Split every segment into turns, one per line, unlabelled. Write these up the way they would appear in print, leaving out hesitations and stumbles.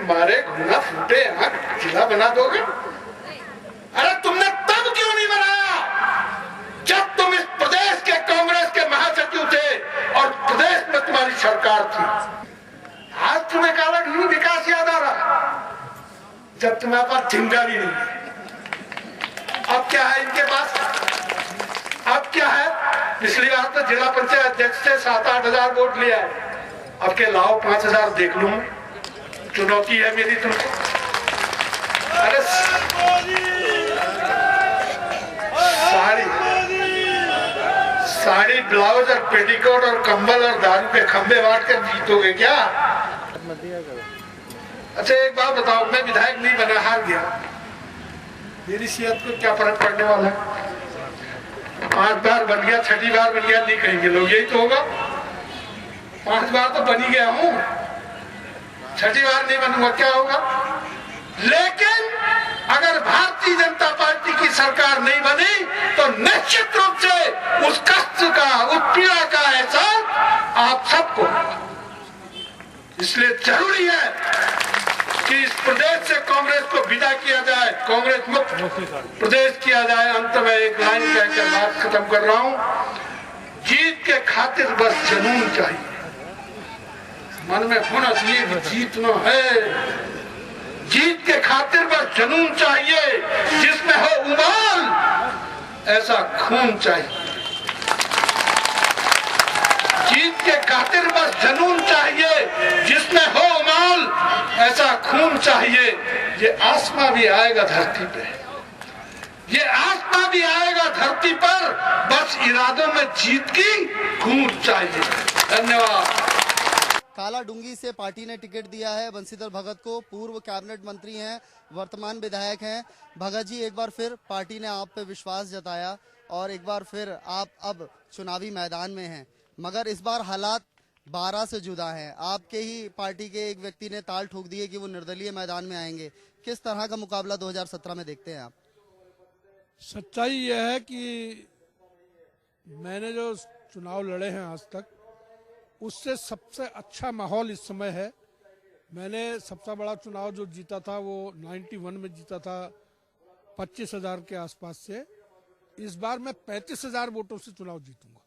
मारे घुना फूटे आंख जिला बना दोगे? अरे तुमने तब क्यों नहीं बनाया जब तुम इस प्रदेश के कांग्रेस के महासचिव थे और प्रदेश में तुम्हारी सरकार थी। आज तुम्हें काला ढूंढ विकास याद आ रहा जब तुम्हारे पास झिंगा भी नहीं है। अब क्या है इनके पास? अब क्या है? पिछली बार तो जिला पंचायत अध्यक्ष से 7-8 हजार वोट लिया है, अब के लाओ 5,000 देख लूं। चुनौती है मेरी तुमको। अरे साड़ी ब्लाउज और पेटीकोट और कंबल और दारू के खंबे बांट कर जीतोगे क्या? अच्छा एक बात बताओ, मैं विधायक नहीं बना, हार गया, मेरी सेहत को क्या फर्क पड़ने वाला है? 5 बार बन गया, 6ठी बार बन गया नहीं कहेंगे लोग, यही तो होगा। 5 बार तो बन ही गया हूं, 6ठी बार नहीं बनूंगा, क्या होगा? लेकिन अगर भारतीय जनता पार्टी की सरकार नहीं बनी तो निश्चित रूप से उस कष्ट का, उस पीड़ा का एहसास आप सबको। इसलिए जरूरी है कि इस प्रदेश से कांग्रेस को विदा किया जाए, कांग्रेस मुक्त प्रदेश किया जाए। अंत में एक लाइन कहकर बात खत्म कर रहा हूं, जीत के खातिर बस जुनून चाहिए, मन में होना चाहिए कि जीतना है। जीत के खातिर बस जुनून चाहिए, जिसमें हो उबाल ऐसा खून चाहिए। जीत के खातिर बस जुनून चाहिए, जिसमें हो उबाल ऐसा खून चाहिए। ये आसमां भी आएगा धरती पे, ये आसमां भी आएगा धरती पर, बस इरादों में जीत की गूंज चाहिए। धन्यवाद।
कालाडूंगी से पार्टी ने टिकट दिया है बंशीधर भगत को। पूर्व कैबिनेट मंत्री हैं, वर्तमान विधायक हैं। भगत जी, एक बार फिर पार्टी ने आप पे विश्वास जताया और एक बार फिर आप अब चुनावी मैदान में हैं, मगर इस बार हालात 12 से जुदा हैं। आपके ही पार्टी के एक व्यक्ति ने ताल ठोक दी है कि वो निर्दलीय मैदान में आएंगे। किस तरह का मुकाबला 2017 में देखते हैं आप?
सच्चाई यह है कि मैंने जो चुनाव लड़े हैं आज तक, उससे सबसे अच्छा माहौल इस समय है। मैंने सबसे बड़ा चुनाव जो जीता था वो 91 में जीता था 25,000 के आसपास से। इस बार मैं 35,000 वोटों से चुनाव जीतूंगा,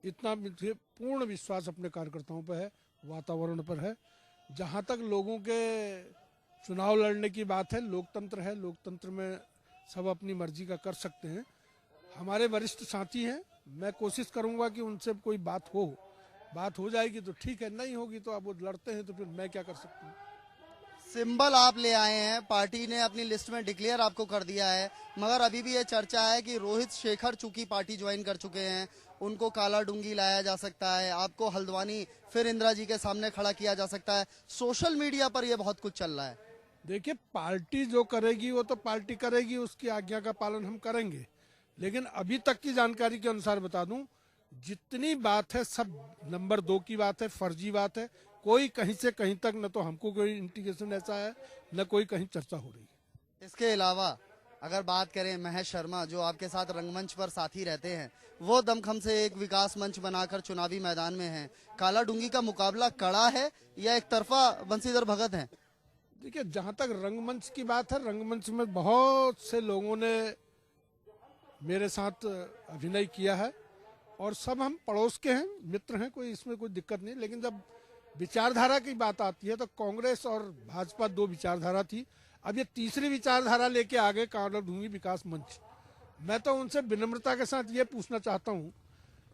इतना मुझे पूर्ण विश्वास अपने कार्यकर्ताओं पर है, वातावरण पर है। जहां तक लोगों के चुनाव लड़ने की बात है, लोकतंत्र है, लोकतंत्र में सब अपनी मर्जी का कर सकते हैं। हमारे वरिष्ठ साथी हैं, मैं कोशिश करूंगा कि उनसे कोई बात हो जाएगी तो ठीक है, नहीं होगी तो अब वो लड़ते हैं तो फिर मैं क्या कर सकता हूँ।
सिंबल आप ले आए हैं, पार्टी ने अपनी लिस्ट में डिक्लेयर आपको कर दिया है, मगर अभी भी ये चर्चा है कि रोहित शेखर चूंकि पार्टी ज्वाइन कर चुके हैं, उनको कालाडूंगी लाया जा सकता है, आपको हल्द्वानी फिर इंदिरा जी के सामने खड़ा किया जा सकता है। सोशल मीडिया पर यह बहुत कुछ चल रहा है।
देखिए, पार्टी जो करेगी वो तो पार्टी करेगी, उसकी आज्ञा का पालन हम करेंगे। लेकिन अभी तक की जानकारी के अनुसार बता दूं, जितनी बात है सब नंबर 2 की बात है, फर्जी बात है। कोई कहीं से कहीं तक न तो हमको कोई इंडिकेशन ऐसा है, न कोई कहीं चर्चा हो रही है।
इसके अलावा अगर बात करें महेश शर्मा, जो आपके साथ रंगमंच पर साथी रहते हैं, वो दमखम से एक विकास मंच बनाकर चुनावी मैदान में हैं। कालाडूंगी का मुकाबला कड़ा है या एक तरफा बंशीधर भगत हैं?
देखिए, जहां तक रंगमंच की बात है, रंगमंच में बहुत से लोगों ने मेरे साथ अभिनय किया है और सब हम पड़ोस के हैं, मित्र हैं, कोई इसमें कोई दिक्कत नहीं। लेकिन जब विचारधारा की बात आती है तो कांग्रेस और भाजपा 2 विचारधारा थी, अब ये तीसरी विचारधारा लेके आ गए कालाडूंगी विकास मंच। मैं तो उनसे विनम्रता के साथ ये पूछना चाहता हूँ,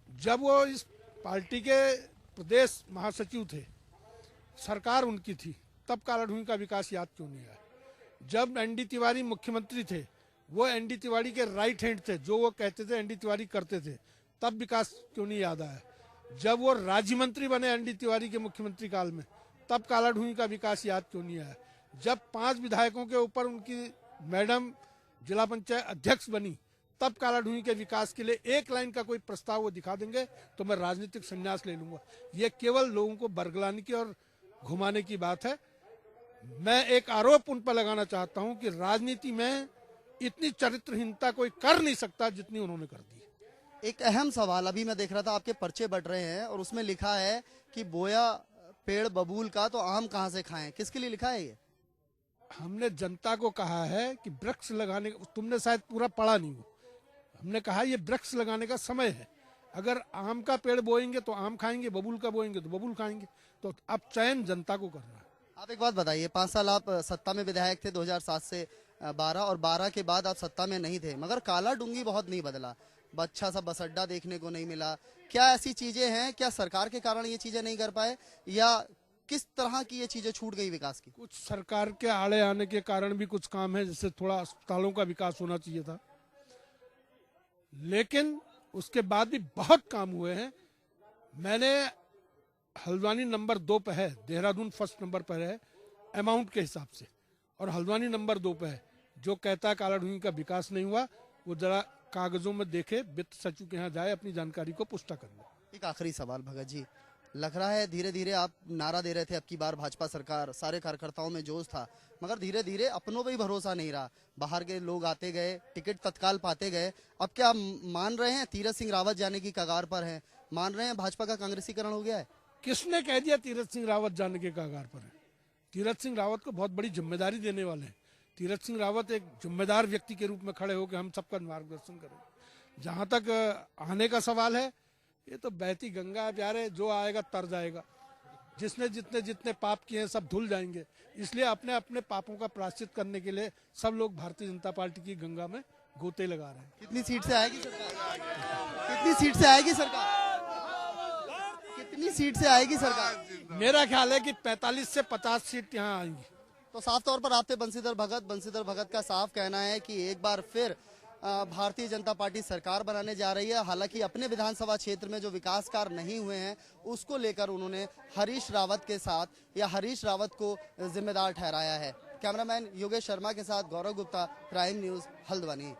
जब वो इस पार्टी के प्रदेश महासचिव थे, सरकार उनकी थी, तब कालाडूंगी का विकास याद क्यों नहीं आया? जब एनडी तिवारी मुख्यमंत्री थे, वो एनडी तिवारी के राइट हैंड थे, जो वो कहते थे एनडी तिवारी करते थे, तब विकास क्यों नहीं याद आया? जब वो राज्य मंत्री बने एनडी तिवारी के मुख्यमंत्री काल में, तब कालाडूंगी का विकास याद क्यों नहीं आया? जब 5 विधायकों के ऊपर उनकी मैडम जिला पंचायत अध्यक्ष बनी, तब कालाडूंगी के विकास के लिए एक लाइन का कोई प्रस्ताव वो दिखा देंगे तो मैं राजनीतिक संन्यास ले लूंगा। ये केवल लोगों को बरगलाने की और घुमाने की बात है। मैं एक आरोप उन पर लगाना चाहता हूं कि राजनीति में इतनी चरित्रहीनता कोई कर नहीं सकता जितनी उन्होंने कर दी।
एक अहम सवाल, अभी मैं देख रहा था आपके पर्चे बट रहे हैं और उसमें लिखा है कि बोया पेड़ बबूल का तो आम कहां से खाएं। किसके लिए लिखा है ये?
हमने जनता को कहा है कि वृक्ष लगाने, तुमने शायद पूरा पढ़ा नहीं हो, हमने कहा ये वृक्ष लगाने का समय है। अगर आम का पेड़ बोएंगे तो आम खाएंगे, बबूल का बोएंगे तो बबूल खाएंगे। तो अब चयन जनता को करना है।
आप एक बात बताइए, 5 साल आप सत्ता में विधायक थे, 2007 से 12, और 12 के बाद आप सत्ता में नहीं थे, मगर काला डूंगी बहुत नहीं बदला, अच्छा सा बस अड्डा देखने को नहीं मिला। क्या ऐसी चीजें हैं, क्या सरकार के कारण ये चीजें नहीं कर पाए, या किस तरह की ये चीजें छूट गई विकास की?
कुछ सरकार के आड़े आने के कारण भी कुछ काम है, जैसे थोड़ा अस्पतालों का विकास होना चाहिए था, लेकिन उसके बाद भी बहुत काम हुए हैं। मैंने हल्द्वानी नंबर 2 पे है, देहरादून फर्स्ट नंबर पर है अमाउंट के हिसाब से, और हल्द्वानी नंबर 2 पे है। जो कहता है काला डूंगी का विकास नहीं हुआ, वो जरा कागजों में देखे, वित्त सचिव के यहाँ जाए, अपनी जानकारी को पुष्टा कर ले।
एक आखिरी सवाल भगत जी, लग रहा है धीरे धीरे आप नारा दे रहे थे अब की बार भाजपा सरकार, सारे कार्यकर्ताओं में जोश था, मगर धीरे धीरे अपनों पे ही भरोसा नहीं रहा, बाहर के लोग आते गए, टिकट तत्काल पाते गए। अब क्या मान रहे हैं तीरथ सिंह रावत जाने की कगार पर हैं, मान रहे हैं भाजपा का कांग्रेसीकरण हो गया है?
किसने कह दिया तीरथ सिंह रावत जाने के कगार पर है? तीरथ सिंह रावत को बहुत बड़ी जिम्मेदारी देने वाले हैं। तीरथ सिंह रावत एक जिम्मेदार व्यक्ति के रूप में खड़े होकर हम सबका मार्गदर्शन करें। जहां तक आने का सवाल है, ये तो बहती गंगा है प्यारे, जो आएगा तर जाएगा। जिसने जितने जितने पाप किए हैं सब धुल जाएंगे, इसलिए अपने अपने पापों का प्रायश्चित करने के लिए सब लोग भारतीय जनता पार्टी की गंगा में गोते लगा रहे हैं।
कितनी सीट से आएगी सरकार? कितनी सीट से आएगी सरकार? कितनी सीट से आएगी सरकार?
मेरा ख्याल है कि 45 से 50 सीट यहाँ आएंगी।
तो साफ तौर पर आप थे बंशीधर भगत का साफ कहना है कि एक बार फिर भारतीय जनता पार्टी सरकार बनाने जा रही है। हालांकि अपने विधानसभा क्षेत्र में जो विकास कार्य नहीं हुए हैं उसको लेकर उन्होंने हरीश रावत के साथ या हरीश रावत को जिम्मेदार ठहराया है। कैमरामैन योगेश शर्मा के साथ गौरव गुप्ता, प्राइम न्यूज, हल्द्वानी।